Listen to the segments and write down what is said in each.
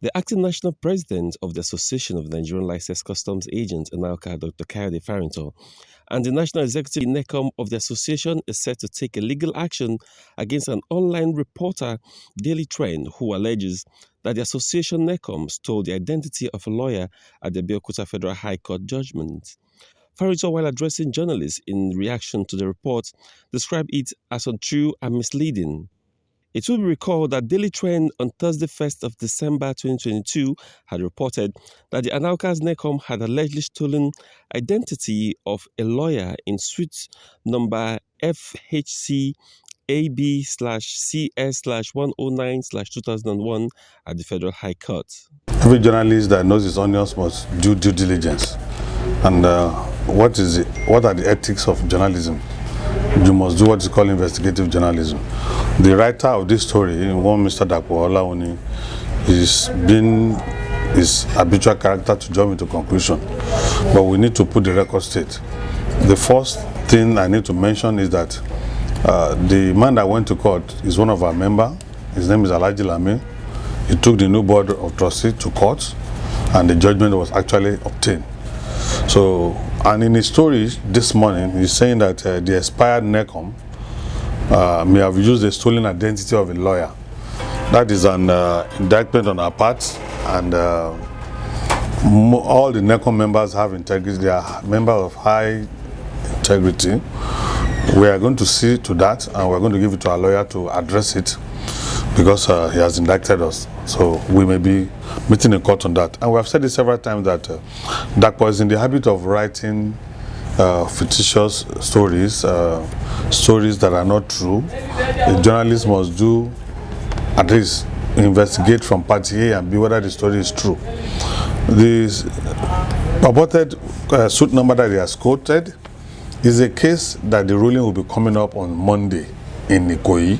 The acting national president of the Association of Nigerian Licensed Customs Agents, Anlca, Dr. Farinto, and the national executive NECOM of the association is set to take a legal action against an online reporter, Daily Trend, who alleges that the association NECOM stole the identity of a lawyer at the Abeokuta Federal High Court judgment. Farinto, while addressing journalists in reaction to the report, described it as untrue and misleading. It will be recalled that Daily Trend on Thursday, 1st of December 2022, had reported that the Anlca's NECOM had allegedly stolen identity of a lawyer in suite number FHC AB/CS/109/2001 at the Federal High Court. Every journalist that knows his onions must do due diligence. And what are the ethics of journalism? You must do what is called investigative journalism. The writer of this story, one Mr. Dapo Olaoni, is his habitual character to jump into conclusion. But we need to put the record straight. The first thing I need to mention is that the man that went to court is one of our members. His name is Alhaji Lami. He took the new board of trustees to court, and the judgment was actually obtained. So, and in his story this morning, he's saying that the expired NECOM may have used the stolen identity of a lawyer. That is an indictment on our part, and all the NECOM members have integrity. They are members of high integrity. We are going to see to that, and we're going to give it to our lawyer to address it, because he has indicted us. So we may be meeting in court on that. And we have said it several times that Dapo is in the habit of writing fictitious stories, stories that are not true. A journalist must do, at least investigate from party A and B whether the story is true. The purported suit number that he has quoted is a case that the ruling will be coming up on Monday in Ikoyi.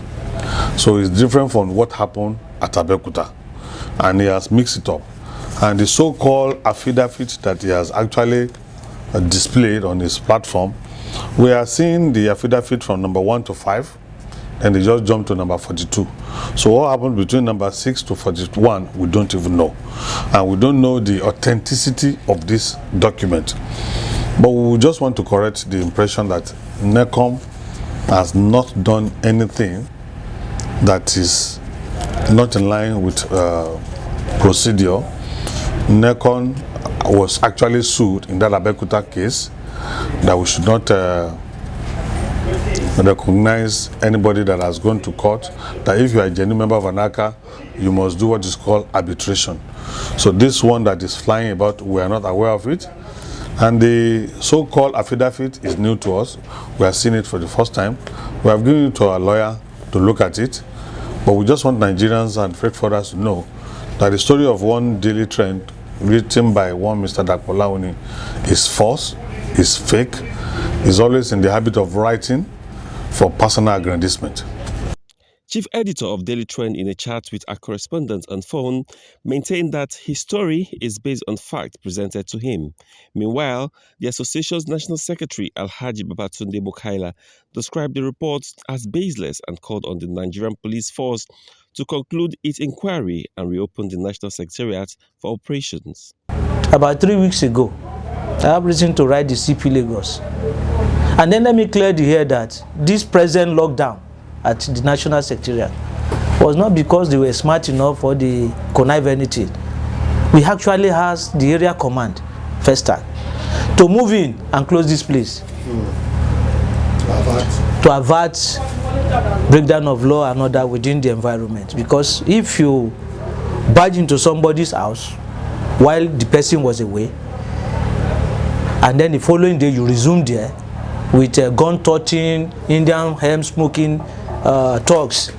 So it's different from what happened at Abeokuta, and he has mixed it up. And the so-called affidavit that he has actually displayed on his platform, we are seeing the affidavit from number 1 to 5, and they just jumped to number 42. So what happened between number 6 to 41, we don't even know. And we don't know the authenticity of this document. But we just want to correct the impression that NECOM has not done anything that is not in line with procedure. NECOM was actually sued in that Abeokuta case, that we should not recognize anybody that has gone to court, that if you are a genuine member of Anlca, you must do what is called arbitration. So this one that is flying about, we are not aware of it. And the so-called affidavit is new to us. We are seeing it for the first time. We have given it to our lawyer to look at it. But we just want Nigerians and freight forwarders to know that the story of one Daily Trend written by one Mr. Dapo Olaoni is false, is fake, is always in the habit of writing for personal aggrandizement. Chief editor of Daily Trend, in a chat with our correspondent on phone, maintained that his story is based on facts presented to him. Meanwhile, the association's national secretary, Alhaji Babatunde Mukaila, described the reports as baseless and called on the Nigerian police force to conclude its inquiry and reopen the national secretariat for operations. About 3 weeks ago, I have reason to write the CP Lagos. And then let me clear the air that this present lockdown at the National Secretariat was not because they were smart enough or they connive anything. We actually asked the area command, first time, to move in and close this place. To avert breakdown of law and order within the environment. Because if you barge into somebody's house while the person was away, and then the following day you resume there with gun toting, Indian hemp smoking talks,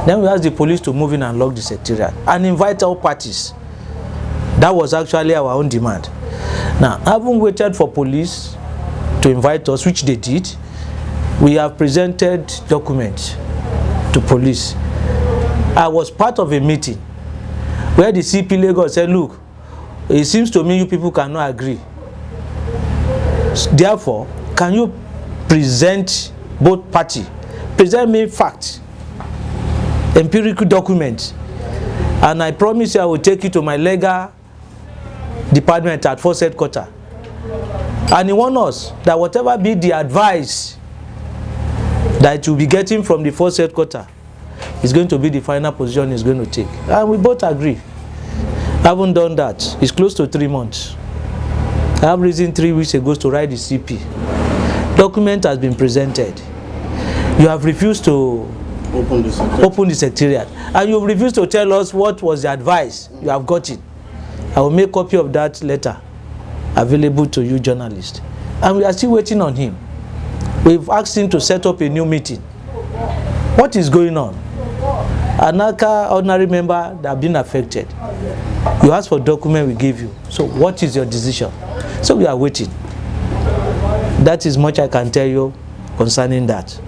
then we asked the police to move in and lock the secretariat and invite all parties. That was actually our own demand. Now, having waited for police to invite us, which they did, we have presented documents to police. I was part of a meeting where the CP Lagos said, look, it seems to me you people cannot agree. Therefore, can you present both parties? Present me facts, empirical documents, And I promise you I will take you to my legal department at Force Headquarters. And he warned us that whatever be the advice that you'll be getting from the Force Headquarters is going to be the final position he's going to take. And we both agree. I haven't done that. It's close to 3 months. I have reason 3 weeks ago to write the CP. Document has been presented. You have refused to open the secretariat. And you have refused to tell us what was the advice you have gotten. I will make a copy of that letter available to you journalists. And we are still waiting on him. We've asked him to set up a new meeting. What is going on? Anlca ordinary member that have been affected. You ask for document, we give you. So what is your decision? So we are waiting. That is much I can tell you concerning that.